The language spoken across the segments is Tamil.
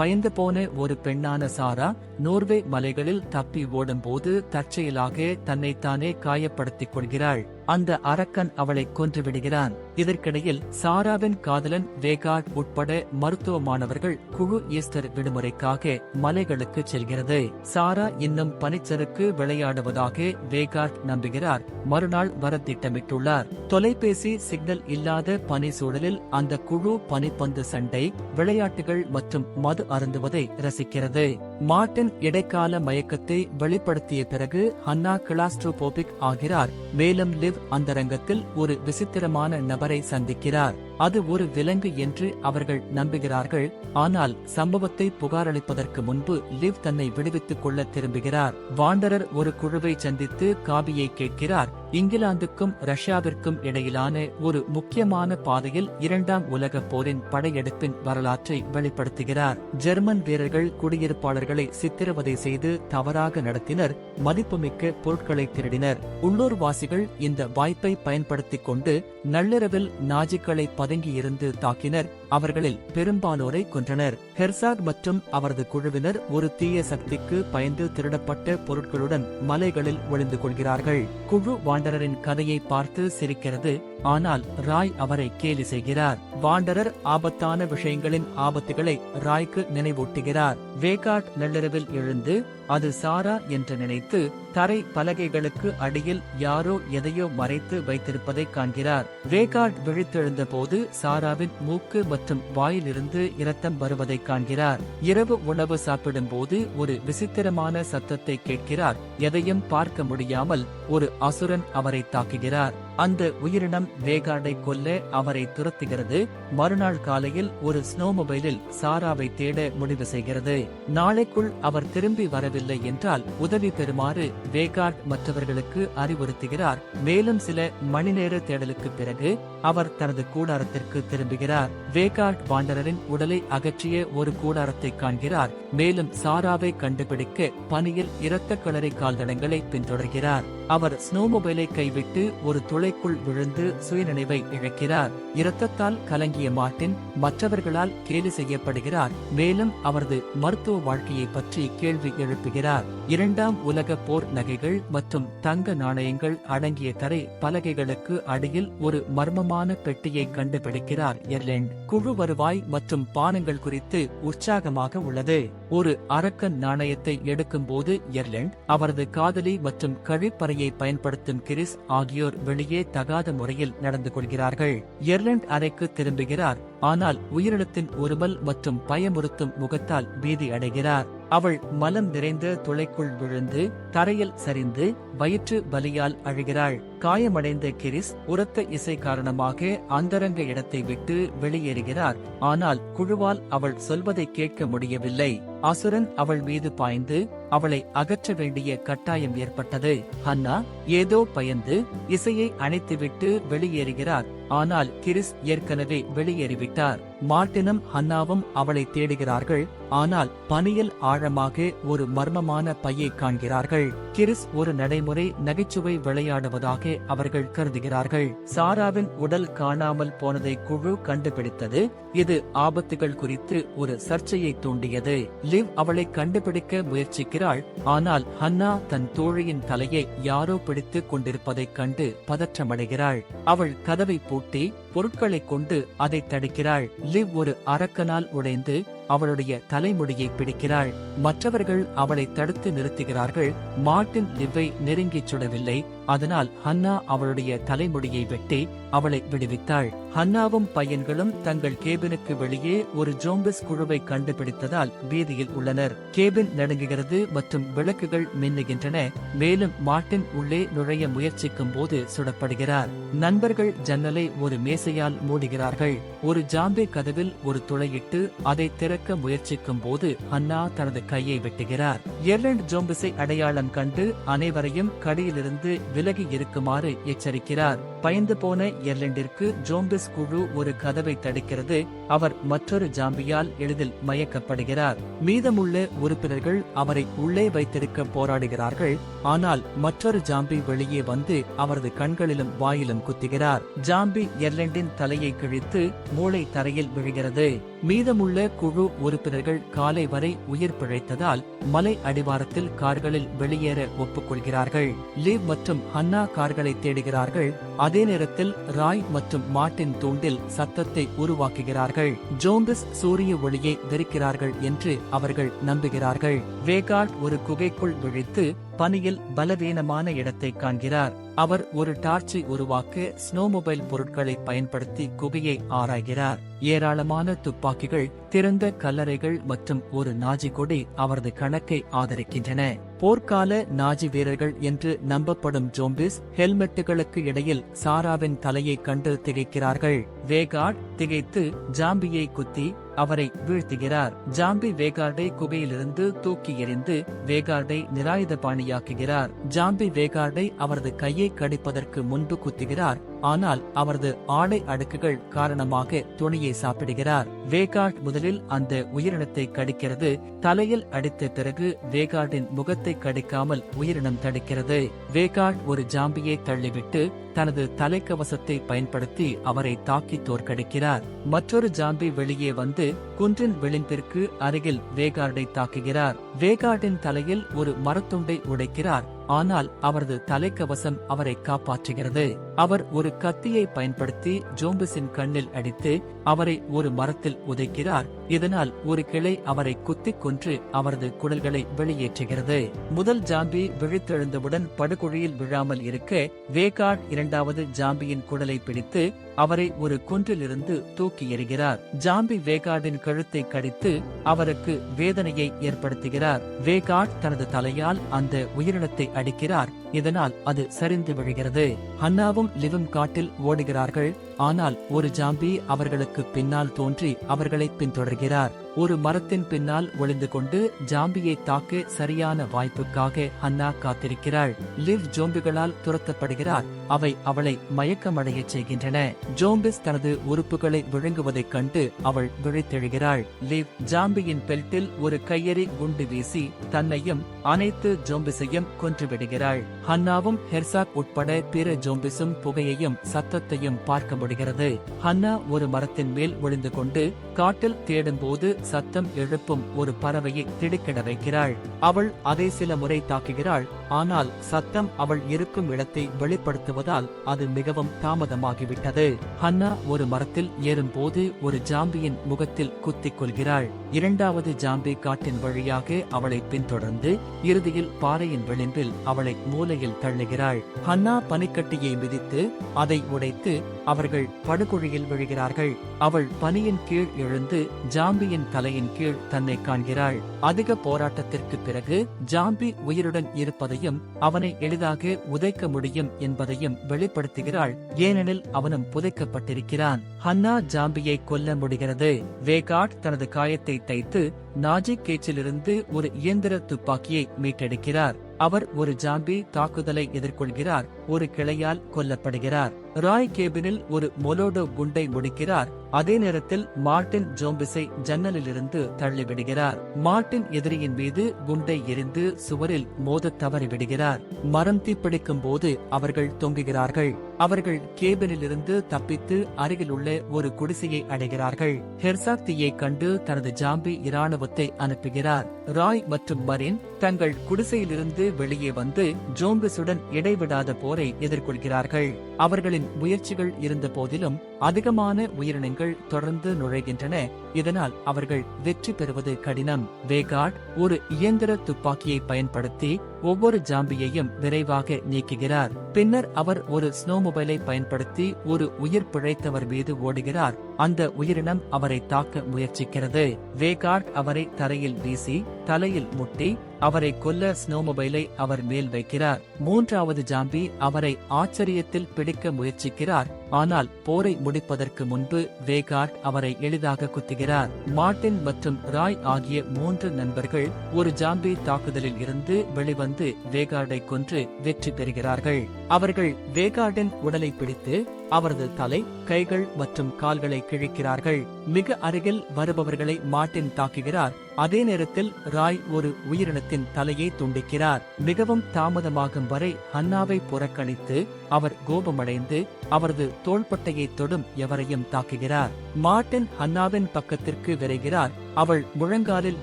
பயந்து போன ஒரு பெண்ணான சாரா நோர்வே மலைகளில் தப்பி ஓடும்போது தற்செயலாக தன்னைத்தானே காயப்படுத்திக் கொள்கிறாள். அந்த அரக்கன் அவளை கொன்றுவிடுகிறான். இதற்கிடையில் சாராவின் காதலன் வேகார்ட் உட்பட மருத்துவ மாணவர்கள் குழு ஈஸ்டர் விடுமுறைக்காக மலைகளுக்கு செல்கிறது. சாரா இன்னும் பனிச்சறுக்கு விளையாடுவதாக வேகார்ட் நம்புகிறார். மறுநாள் வர திட்டமிட்டுள்ளார். தொலைபேசி சிக்னல் இல்லாத பனி சூழலில் அந்த குழு பனிப்பந்து சண்டை, விளையாட்டுகள் மற்றும் மது அருந்துவதை ரசிக்கிறது. மார்ட்டின் இடைக்கால மயக்கத்தை வெளிப்படுத்திய பிறகு ஹன்னா கிளாஸ்ட்ரோபோபிக் ஆகிறார். மேலும் லிவ் அந்தரங்கத்தில் ஒரு விசித்திரமான நபரை சந்திக்கிறார். அது ஒரு விலங்கு என்று அவர்கள் நம்புகிறார்கள். ஆனால் சம்பவத்தை புகாரளிப்பதற்கு முன்பு லிவ் தன்னை விடுவித்துக் கொள்ள திரும்புகிறார். வாண்டரர் ஒரு குழுவை சந்தித்து காபியை கேட்கிறார். இங்கிலாந்துக்கும் ரஷ்யாவிற்கும் இடையிலான ஒரு முக்கியமான பாதையில் இரண்டாம் உலகப் போரின் படையெடுப்பின் வரலாற்றை வெளிப்படுத்துகிறார். ஜெர்மன் வீரர்கள் குடியிருப்பாளர்களை சித்திரவதை செய்து தவறாக நடத்தினர், மதிப்புமிக்க பொருட்களை திருடினர். உள்ளூர்வாசிகள் இந்த வாய்ப்பை பயன்படுத்திக் கொண்டு நள்ளிரவில் நாஜிக்களை பதுங்கியிருந்து தாக்கினர். அவர்களில் பெரும்பாலோரை கொன்றனர். ஹெர்சாக் மற்றும் அவரது குழுவினர் ஒரு தீய சக்திக்கு பயந்து திருடப்பட்ட பொருட்களுடன் மலைகளில் ஒளிந்து கொள்கிறார்கள். குழு வாண்டரரின் கதையை பார்த்து சிரிக்கிறது. ஆனால் ராய் அவரை கேலி செய்கிறார். வாண்டரர் ஆபத்தான விஷயங்களின் ஆபத்துகளை ராய்க்கு நினைவூட்டுகிறார். வேகார்ட் நள்ளிரவில் எழுந்து அது சாரா என்று நினைத்து தரை பலகைகளுக்கு அடியில் யாரோ எதையோ மறைத்து வைத்திருப்பதை காண்கிறார். வேகார்ட் விழித்தெழுந்த போது சாராவின் மூக்கு மற்றும் வாயிலிருந்து இரத்தம் வருவதை காண்கிறார். இரவு உணவு சாப்பிடும் போது ஒரு விசித்திரமான சத்தத்தை கேட்கிறார். எதையும் பார்க்க முடியாமல் ஒரு அசுரன் அவரை தாக்குகிறார். அந்த உயிரினம் வேகார்டை கொல்ல அவரை துரத்துகிறது. மறுநாள் காலையில் ஒரு ஸ்னோமொபைலில் சாராவை தேட முடிவு செய்கிறது. நாளைக்குள் அவர் திரும்பி வரவில்லை என்றால் உதவி பெறுமாறு வேகார்ட் மற்றவர்களுக்கு அறிவுறுத்துகிறார். மேலும் சில மணிநேர தேடலுக்கு பிறகு அவர் தனது கூடாரத்திற்கு திரும்புகிறார். வேகார்ட் வாண்டரரின் உடலை அகற்றிய ஒரு கூடாரத்தை காண்கிறார். மேலும் சாராவை கண்டுபிடிக்க பனியில் இரத்த களரி கால்தடங்களை பின்தொடர்கிறார். அவர் ஸ்னோமொபைலை கைவிட்டு ஒரு துளைக்குள் விழுந்து சுயநினைவை இழக்கிறார். இரத்தத்தால் கலங்கிய மார்ட்டின் மற்றவர்களால் கேலி செய்யப்படுகிறார். மேலும் அவரது மருத்துவ வாழ்க்கையை பற்றி கேள்வி எழுப்புகிறார். இரண்டாம் உலக போர் நகைகள் மற்றும் தங்க நாணயங்கள் அடங்கிய தரை பலகைகளுக்கு அடியில் ஒரு மர்மமான பெட்டியை கண்டுபிடிக்கிறார் எர்லெண்ட். குழு வருவாய் மற்றும் பானங்கள் குறித்து உற்சாகமாக உள்ளது. ஒரு அரக்கன் நாணயத்தை எடுக்கும் போது எர்லெண்ட், அவரது காதலி மற்றும் கழிப்பறையை பயன்படுத்தும் கிறிஸ் ஆகியோர் வெளியே தகாத முறையில் நடந்து கொள்கிறார்கள். எர்லெண்ட் அறைக்கு திரும்புகிறார். ஆனால் உயிரினத்தின் உருமல் மற்றும் பயமுறுத்தும் முகத்தால் பீதி அடைகிறார். அவள் மலம் நிறைந்த துளைக்குள் விழுந்து தரையில் சரிந்து வயிற்று வலியால் அழுகிறாள். காயமடைந்த கிறிஸ் உரத்த இசை காரணமாக அந்தரங்க இடத்தை விட்டு வெளியேறுகிறார். ஆனால் குழுவால் அவள் சொல்வதை கேட்க முடியவில்லை. அசுரன் அவள் மீது பாய்ந்து அவளை அகற்ற வேண்டிய கட்டாயம் ஏற்பட்டது. ஹன்னா ஏதோ பயந்து இசையை அணைத்துவிட்டு வெளியேறுகிறார். ஆனால் கிறிஸ் ஏற்கனவே வெளியேறிவிட்டார். மார்ட்டினும் ஹன்னாவும் அவளை தேடுகிறார்கள். ஆனால் பனியில் ஆழமாக ஒரு மர்மமான பையை காண்கிறார்கள். கிறிஸ் ஒரு நடைமுறை நகைச்சுவை விளையாடுவதாக அவர்கள் கருதுகிறார்கள். சாராவின் உடல் காணாமல் போனதை குழு கண்டுபிடித்தது. இது ஆபத்துகள் குறித்து ஒரு சர்ச்சையை தூண்டியது. லிவ் அவளை கண்டுபிடிக்க முயற்சிக்கிறாள். ஆனால் ஹன்னா தன் தோழியின் தலையை யாரோ பிடித்துக் கொண்டிருப்பதைக் கண்டு பதற்றமடைகிறாள். அவள் கதவை பூட்டி பொருட்களை கொண்டு அதை தடுக்கிறாள். லிவ் ஒரு அரக்கனால் உடைந்து அவளுடைய தலைமுடியை பிடிக்கிறாள். மற்றவர்கள் அவளை தடுத்து நிறுத்துகிறார்கள். மார்ட்டின் லிவ்வை நெருங்கிச் சுடவில்லை. அதனால் ஹன்னா அவளுடைய தலைமுடியை வெட்டி அவளை விடுவித்தாள். ஹன்னாவும் பையன்களும் தங்கள் கேபினுக்கு வெளியே ஒரு ஜோம்பிஸ் குழுவை கண்டுபிடித்ததால் பீதியில் உள்ளனர். கேபின் நடுங்குகிறது மற்றும் விளக்குகள் மின்னுகின்றன. மேலும் மார்ட்டின் உள்ளே நுழைய முயற்சிக்கும் போது சுடப்படுகிறார். நண்பர்கள் ஜன்னலை ஒரு மேசையால் மூடுகிறார்கள். ஒரு ஜாம்பி கதவில் ஒரு துளையிட்டு அதை திறக்க முயற்சிக்கும் போது ஹன்னா தனது கையை வெட்டுகிறார். எர்லெண்ட் ஜோம்பிஸை அடையாளம் கண்டு அனைவரையும் கடியிலிருந்து விலகி இருக்குமாறு எச்சரிக்கிறார். பயந்து போன எர்லெண்டிற்கு ஜோம்பிஸ் குழு ஒரு கதவை தடுக்கிறது. அவர் மற்றொரு ஜாம்பியால் எளிதில் மயக்கப்படுகிறார். மீதமுள்ள உறுப்பினர்கள் அவரை உள்ளே வைத்திருக்க போராடுகிறார்கள். ஆனால் மற்றொரு ஜாம்பி வெளியே வந்து அவரது கண்களிலும் வாயிலும் குத்துகிறார். ஜாம்பி எர்லெண்டின் தலையை கிழித்து மூளை தரையில் விழுகிறது. மீதமுள்ள குழு உறுப்பினர்கள் காலை வரை உயிர் பிழைத்ததால் மலை அடிவாரத்தில் கார்களில் வெளியேற ஒப்புக்கொள்கிறார்கள். லிவ் மற்றும் ஹன்னா கார்களை தேடுகிறார்கள். அதே நேரத்தில் ராய் மற்றும் மார்ட்டின் தூண்டில் சத்தத்தை உருவாக்குகிறார்கள். ஜோம்பிஸ் சூரிய ஒளியை வெறுக்கிறார்கள் என்று அவர்கள் நம்புகிறார்கள். வேகார்ட் ஒரு குகைக்குள் விழித்து பனியில் பலவீனமான இடத்தை காண்கிறார். அவர் ஒரு டார்ச்சை உருவாக்க ஸ்னோமொபைல் பொருட்களை பயன்படுத்தி குகையை ஆராய்கிறார். ஏராளமான துப்பாக்கிகள், திறந்த கல்லறைகள் மற்றும் ஒரு நாஜி கொடி அவரது கணக்கை ஆதரிக்கின்றன. போர்க்கால நாஜி வீரர்கள் என்று நம்பப்படும் ஜோம்பிஸ் ஹெல்மெட்டுகளுக்கு இடையில் சாராவின் தலையை கண்டு திகைக்கிறார்கள். வேகார்ட் திகைத்து ஜாம்பியை குத்தி அவரை வீழ்த்துகிறார். ஜாம்பி வேகார்டை குகையிலிருந்து தூக்கி எறிந்து வேகார்டை நிராயுதபாணியாக்குகிறார். ஜாம்பி வேகார்டை அவரது கையை கடிப்பதற்கு முன்பு குத்துகிறார். ஆனால் அவரது ஆடை அடுக்குகள் காரணமாக துணியை சாப்பிடுகிறார். வேகார்ட் முதலில் அந்த உயிரினத்தை கடிக்கிறது. தலையில் அடித்த பிறகு வேகார்டின் முகத்தை கடிக்காமல் உயிரினம் தடுக்கிறது. வேகார்ட் ஒரு ஜாம்பியை தள்ளிவிட்டு தனது தலைக்கவசத்தை பயன்படுத்தி அவரை தாக்கி தோற்கடிக்கிறார். மற்றொரு ஜாம்பி வெளியே வந்து குன்றின் விளிம்பிற்கு அருகில் வேகார்டை தாக்குகிறார். வேகார்டின் தலையில் ஒரு மரத்துண்டை உடைக்கிறார். ஆனால் அவரது தலைக்கவசம் அவரை காப்பாற்றுகிறது. அவர் ஒரு கத்தியை பயன்படுத்தி ஜோம்பிஸின் கண்ணில் அடித்து அவரை ஒரு மரத்தில் உதைக்கிறார். இதனால் ஒரு கிளை அவரை குத்திக் கொன்று அவரது குடல்களை வெளியேற்றுகிறது. முதல் ஜாம்பி விழித்தெழுந்தவுடன் படுகுழியில் விழாமல் இருக்க வேகார்ட் இரண்டாவது ஜாம்பியின் குடலை பிடித்து அவரை ஒரு குன்றிலிருந்து தூக்கி எறிகிறார். ஜாம்பி வேகார்டின் கழுத்தை கடித்து அவருக்கு வேதனையை ஏற்படுத்துகிறார். வேகார்ட் தனது தலையால் அந்த உயிரினத்தை அடிக்கிறார். இதனால் அது சரிந்து விழுகிறது. ஹன்னாவும் லிவும் காட்டில் ஓடுகிறார்கள். ஆனால் ஒரு ஜாம்பி அவர்களுக்கு பின்னால் தோன்றி அவர்களை பின்தொடர்கிறார். ஒரு மரத்தின் பின்னால் ஒளிந்து கொண்டு ஜாம்பியை தாக்க சரியான வாய்ப்புக்காக ஹன்னா காத்திருக்கிறாள். லிவ் ஜோம்பிகளால் துரத்தப்படுகிறார். அவை அவளை மயக்கமடைய செய்கின்றன. ஜோம்பிஸ் தனது உறுப்புகளை விழுங்குவதைக் கண்டு அவள் விழித்தெழுகிறாள். லிவ் ஜாம்பியின் பெல்ட்டில் ஒரு கையெறி குண்டு வீசி தன்னையும் அனைத்து ஜோம்பிஸையும் கொன்றுவிடுகிறாள். ஹன்னாவும் ஹெர்சாக் உட்பட பிற ஜோம்பிஸும் புகையையும் சத்தத்தையும் பார்க்க முடிகிறது. ஹன்னா ஒரு மரத்தின் மேல் ஒளிந்து கொண்டு காட்டில் தேடும் போது சத்தம் எழுப்பும் ஒரு பறவையை திடுக்கிட வைக்கிறாள். அவள் அதை சில முறை தாக்குகிறாள். ஆனால் சத்தம் அவள் இருக்கும் இடத்தை வெளிப்படுத்துவதால் அது மிகவும் தாமதமாகிவிட்டது. ஹன்னா ஒரு மரத்தில் ஏறும்போது ஒரு ஜாம்பியின் முகத்தில் குத்திக் கொள்கிறாள். இரண்டாவது ஜாம்பி காட்டின் வழியாக அவளை பின்தொடர்ந்து இறுதியில் பாறையின் விளிம்பில் அவளை மூலையில் தள்ளுகிறாள். ஹன்னா பனிக்கட்டியை மிதித்து அதை உடைத்து அவர்கள் படுகுழியில் விழுகிறார்கள். அவள் பனியின் கீழ் எழுந்து ஜாம்பியின் தலையின் கீழ் தன்னை காண்கிறாள். அதிக போராட்டத்திற்கு பிறகு ஜாம்பி உயிருடன் இருப்பதையும் அவனை எளிதாக உதைக்க முடியும் என்பதையும் வெளிப்படுத்துகிறாள். ஏனெனில் அவனும் புதைக்கப்பட்டிருக்கிறான். ஹன்னா ஜாம்பியை கொல்ல முடிகிறது. வேகார்ட் தனது காயத்தை தைத்து நாஜி கேச்சிலிருந்து ஒரு இயந்திர துப்பாக்கியை மீட்டெடுக்கிறார். அவர் ஒரு ஜாம்பி தாக்குதலை எதிர்கொள்கிறார். ஒரு கிளையால் கொல்லப்படுகிறார். ராய் கேபினில் ஒரு மொலோடோ குண்டை முடிக்கிறார். அதே நேரத்தில் மார்ட்டின் ஜோம்பிஸை ஜன்னலிலிருந்து தள்ளிவிடுகிறார். மார்ட்டின் எதிரியின் மீது குண்டை எரிந்து சுவரில் மோத தவறிவிடுகிறார். மரம் தீப்பிடிக்கும் போது அவர்கள் தொங்குகிறார்கள். அவர்கள் கேபினிலிருந்து தப்பித்து அருகில் உள்ள ஒரு குடிசையை அடைகிறார்கள். ஹெர்சாக் தீயை கண்டு தனது ஜாம்பி இராணுவத்தை அனுப்புகிறார். ராய் மற்றும் மரின் தங்கள் குடிசையிலிருந்து வெளியே வந்து ஜோம்பிஸுடன் இடைவிடாத போரை எதிர்கொள்கிறார்கள். அவர்களின் முயற்சிகள் இருந்த போதிலும் அதிகமான உயிரினங்கள் தொடர்ந்து நுழைகின்றன. இதனால் அவர்கள் வெற்றி பெறுவது கடினம். வேகார்ட் ஒரு இயந்திர துப்பாக்கியை பயன்படுத்தி ஒவ்வொரு ஜாம்பியையும் விரைவாக நீக்குகிறார். பின்னர் அவர் ஒரு ஸ்னோமொபைலை பயன்படுத்தி ஒரு உயிர் பிழைத்தவர் மீது ஓடுகிறார். அந்த உயிரினம் அவரை தாக்க முயற்சிக்கிறது. வேகார்ட் அவரை தரையில் வீசி தலையில் முட்டி அவரை கொல்ல ஸ்னோமொபைலை அவர் மேல் வைக்கிறார். மூன்றாவது ஜாம்பி அவரை ஆச்சரியத்தில் பிடிக்க முயற்சிக்கிறார். ஆனால் போரை முடிப்பதற்கு முன்பு வேகார்ட் அவரை எளிதாக குத்துகிறார். மார்ட்டின் மற்றும் ராய் ஆகிய 3 நண்பர்கள் ஒரு ஜாம்பி தாக்குதலில் இருந்து வெளிவந்து வேகார்டை கொன்று வெற்றி பெறுகிறார்கள். அவர்கள் வேகார்டின் உடலை பிடித்து அவரது தலை, கைகள் மற்றும் கால்களை கிழிக்கிறார்கள். மிக அருகில் வருபவர்களை மார்ட்டின் தாக்குகிறார். அதே நேரத்தில் ராய் ஒரு உயிரினத்தின் தலையை துண்டிக்கிறார். மிகவும் தாமதமாகும் வரை ஹன்னாவை புறக்கணித்து அவர் கோபமடைந்து அவரது தோள்பட்டையை தொடும் எவரையும் தாக்குகிறார். மார்ட்டின் ஹன்னாவின் பக்கத்திற்கு விரைகிறார். அவள் முழங்காலில்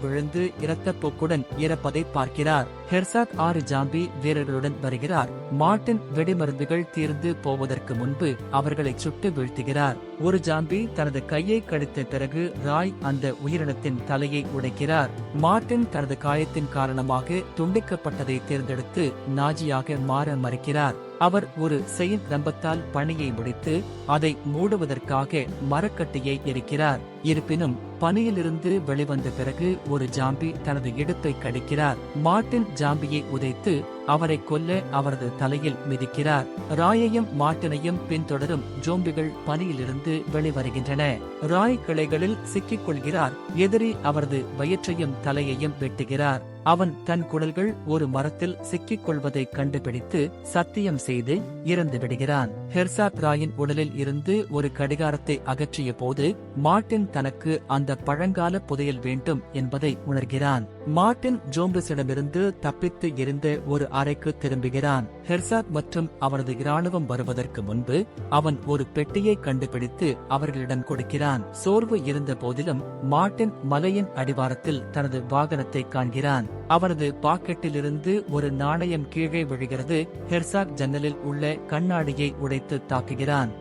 விழுந்து இரத்தப்போக்குடன் இறப்பதை பார்க்கிறார். ஹெர்சாக் 6 ஜாம்பி வீரர்களுடன் வருகிறார். மார்ட்டின் வெடிமருந்துகள் தீர்ந்து போவதற்கு முன்பு அவர்களை சுட்டு வீழ்த்துகிறார். ஒரு ஜாம்பி தனது கையை கடித்த பிறகு ராய் அந்த உயிரினத்தின் தலையை உடைக்கிறார். மார்ட்டின் தனது காயத்தின் காரணமாக துண்டிக்கப்பட்டதை தேர்ந்தெடுத்து நாஜியாக மாற மறுக்கிறார். அவர் ஒரு செயின்ட் ரம்பத்தால் பணியை முடித்து அதை மூடுவதற்காக மரக்கட்டையை எரிக்கிறார். இருப்பினும் பணியிலிருந்து வெளிவந்த பிறகு ஒரு ஜாம்பி தனது இடுப்பை கடிக்கிறார். மார்ட்டின் ஜாம்பியை உதைத்து அவரை கொல்ல அவரது தலையில் மிதிக்கிறார். ராயையும் மார்ட்டினையும் பின்தொடரும் ஜோம்பிகள் பணியிலிருந்து வெளிவருகின்றன. ராய் கிளைகளில் சிக்கிக் கொள்கிறார். எதிரி அவரது வயிற்றையும் தலையையும் வெட்டுகிறார். அவன் தன் குடல்கள் ஒரு மரத்தில் சிக்கிக் கொள்வதை கண்டுபிடித்து சத்தியம் செய்து இறந்து விடுகிறான். ஹெர்சாக் ராயின் உடலில் இருந்து ஒரு கடிகாரத்தை அகற்றிய போது மார்ட்டின் தனக்கு அந்த பழங்கால புதையல் வேண்டும் என்பதை உணர்கிறான். மார்ட்டின் ஜோம்பிஸிடமிருந்து தப்பித்து இருந்த ஒரு அறைக்கு திரும்புகிறான். ஹெர்சாக் மற்றும் அவரது இராணுவம் வருவதற்கு முன்பு அவன் ஒரு பெட்டியை கண்டுபிடித்து அவர்களிடம் கொடுக்கிறான். சோர்வு இருந்த போதிலும் மார்ட்டின் மலையின் அடிவாரத்தில் தனது வாகனத்தை காண்கிறான். அவரது பாக்கெட்டிலிருந்து ஒரு நாணயம் கீழே விழுகிறது. ஹெர்சாக் ஜன்னலில் உள்ள கண்ணாடியை உடைத்து தாக்குகிறான்.